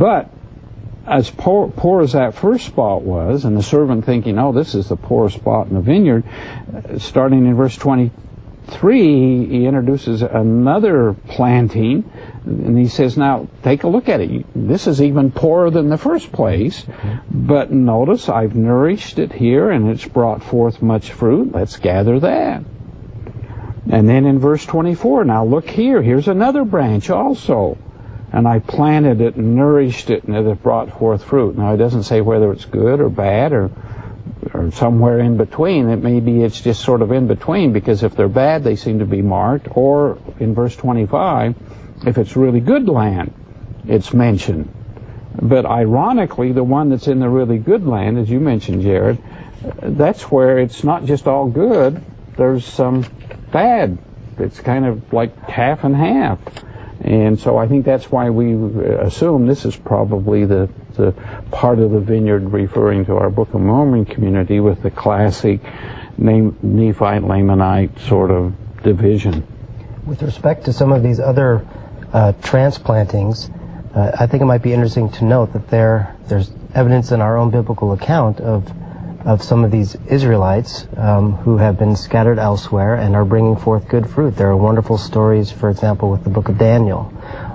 But as poor as that first spot was, and the servant thinking, oh, this is the poorest spot in the vineyard, starting in verse 23, he introduces another planting, and he says, now, take a look at it. This is even poorer than the first place, but notice I've nourished it here, and it's brought forth much fruit. Let's gather that. And then in verse 24, now look here, here's another branch also. And I planted it and nourished it, and it has brought forth fruit. Now, it doesn't say whether it's good or bad or somewhere in between. It maybe it's just sort of in between, because if they're bad, they seem to be marked. Or in verse 25, if it's really good land, it's mentioned. But ironically, the one that's in the really good land, as you mentioned, Jared, that's where it's not just all good. There's some bad. It's kind of like half and half. And so I think that's why we assume this is probably the part of the vineyard referring to our Book of Mormon community with the classic Nephite, Lamanite sort of division. With respect to some of these other transplantings, I think it might be interesting to note that there's evidence in our own biblical account of some of these Israelites who have been scattered elsewhere and are bringing forth good fruit. There are wonderful stories, for example, with the book of Daniel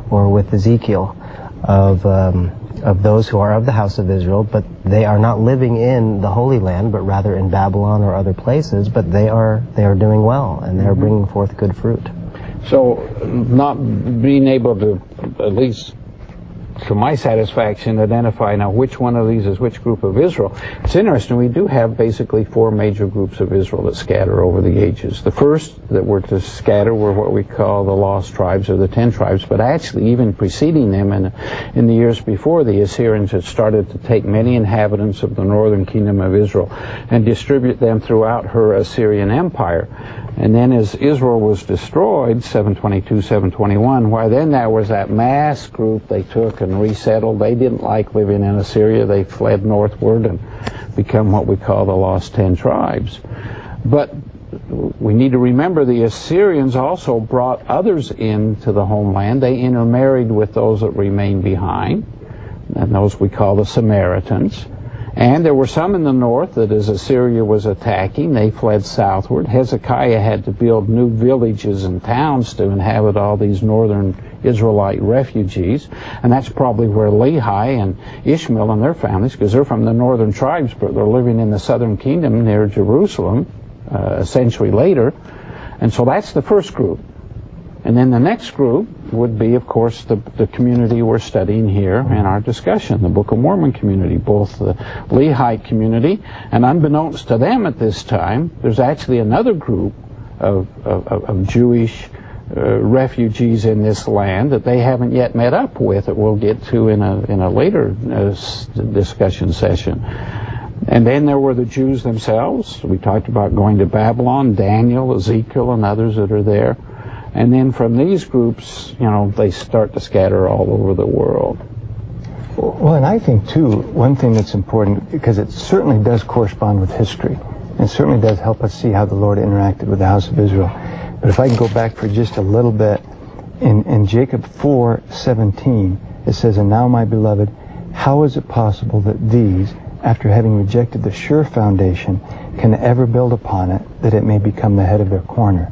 or with Ezekiel of those who are of the house of Israel, but they are not living in the Holy Land, but rather in Babylon or other places, but they are doing well, and they are bringing forth good fruit. So not being able to, at least to my satisfaction, identify now which one of these is which group of Israel. It's interesting, we do have basically four major groups of Israel that scatter over the ages. The first that were to scatter were what we call the lost tribes, or the 10 tribes, but actually even preceding them in the years before, the Assyrians had started to take many inhabitants of the northern kingdom of Israel and distribute them throughout her Assyrian empire. And then as Israel was destroyed, 722, 721, why then there was that mass group they took and resettled. They didn't like living in Assyria. They fled northward and become what we call the lost 10 tribes. But we need to remember the Assyrians also brought others into the homeland. They intermarried with those that remained behind, and those we call the Samaritans. And there were some in the north that as Assyria was attacking, they fled southward. Hezekiah had to build new villages and towns to inhabit all these northern Israelite refugees. And that's probably where Lehi and Ishmael and their families, because they're from the northern tribes, but they're living in the southern kingdom near Jerusalem a century later. And so that's the first group. And then the next group would be, of course, the community we're studying here in our discussion, the Book of Mormon community, both the Lehite community, and unbeknownst to them at this time, there's actually another group of Jewish refugees in this land that they haven't yet met up with, that we'll get to in a later discussion session. And then there were the Jews themselves. We talked about going to Babylon, Daniel, Ezekiel, and others that are there. And then from these groups, they start to scatter all over the world. Well, and I think, too, one thing that's important, because it certainly does correspond with history, and it certainly does help us see how the Lord interacted with the house of Israel. But if I can go back for just a little bit, in Jacob 4:17, it says, "And now, my beloved, how is it possible that these, after having rejected the sure foundation, can ever build upon it, that it may become the head of their corner?"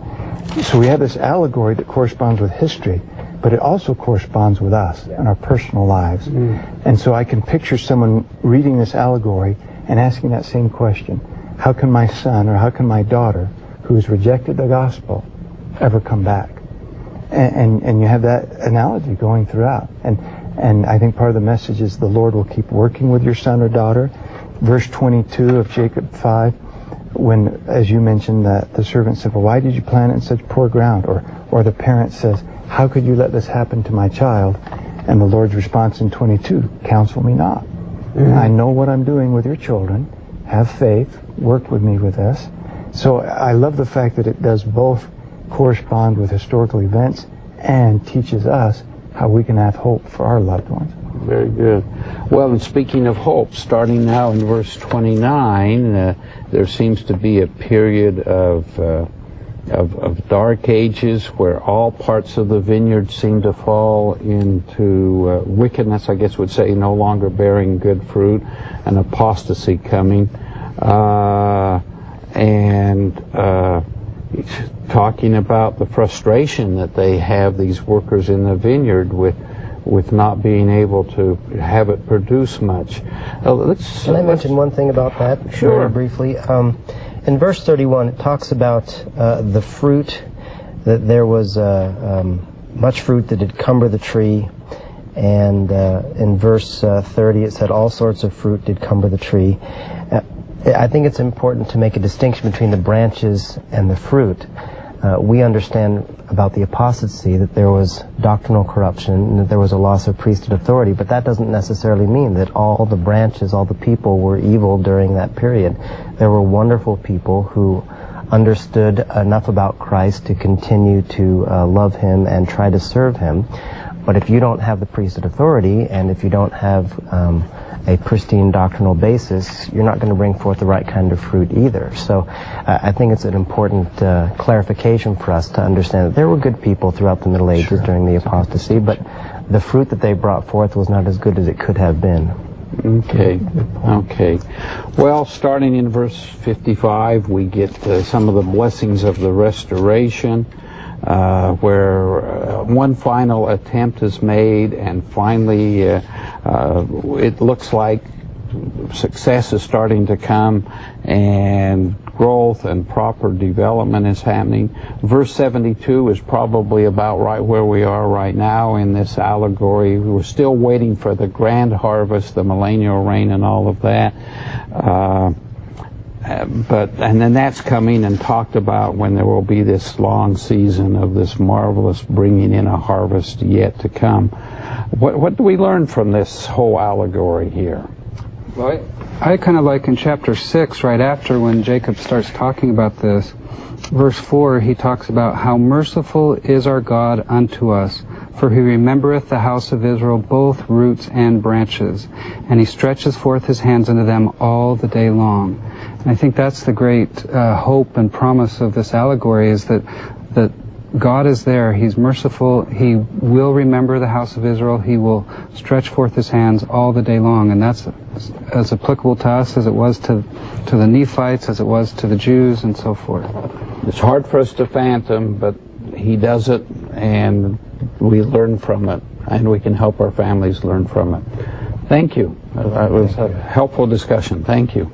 So we have this allegory that corresponds with history, but it also corresponds with us and our personal lives. And so I can picture someone reading this allegory and asking that same question: how can my son or how can my daughter, who's rejected the gospel, ever come back? And you have that analogy going throughout. And I think part of the message is the Lord will keep working with your son or daughter. Verse 22 of Jacob 5, when, as you mentioned, the servant said, "Well, why did you plant it in such poor ground?" Or the parent says, "How could you let this happen to my child?" And the Lord's response in 22, "Counsel me not. I know what I'm doing with your children. Have faith. Work with me with this." So I love the fact that it does both correspond with historical events and teaches us how we can have hope for our loved ones. Very good. Well, and speaking of hope, starting now in verse 29, there seems to be a period of of dark ages where all parts of the vineyard seem to fall into wickedness, I guess would say, no longer bearing good fruit, and apostasy coming. Talking about the frustration that they have, these workers in the vineyard, with not being able to have it produce much. Can I mention one thing about that? Sure. Very briefly. In verse 31, it talks about the fruit, that there was much fruit that did cumber the tree. And in verse 30, it said all sorts of fruit did cumber the tree. I think it's important to make a distinction between the branches and the fruit. We understand about the apostasy that there was doctrinal corruption and that there was a loss of priesthood authority, but that doesn't necessarily mean that all the branches, all the people were evil during that period. There were wonderful people who understood enough about Christ to continue to love Him and try to serve Him. But if you don't have the priesthood authority, and if you don't have a pristine doctrinal basis, you're not going to bring forth the right kind of fruit either. So I think it's an important clarification for us to understand that there were good people throughout the Middle Ages during the apostasy, but the fruit that they brought forth was not as good as it could have been. Okay. Well, starting in verse 55, we get some of the blessings of the restoration, where one final attempt is made, and finally it looks like success is starting to come, and growth and proper development is happening. Verse 72 is probably about right where we are right now in this allegory. We're still waiting for the grand harvest, the millennial reign, and all of that. And then that's coming and talked about when there will be this long season of this marvelous bringing in a harvest yet to come. What do we learn from this whole allegory here? Well, I kind of like in chapter 6, right after when Jacob starts talking about this, verse 4, he talks about how merciful is our God unto us, for he remembereth the house of Israel, both roots and branches, and he stretches forth his hands unto them all the day long. And I think that's the great hope and promise of this allegory, is that God is there. He's merciful. He will remember the house of Israel. He will stretch forth his hands all the day long. And that's as applicable to us as it was to the Nephites, as it was to the Jews, and so forth. It's hard for us to fathom, but he does it, and we learn from it, and we can help our families learn from it. Thank you. It was a helpful discussion. Thank you.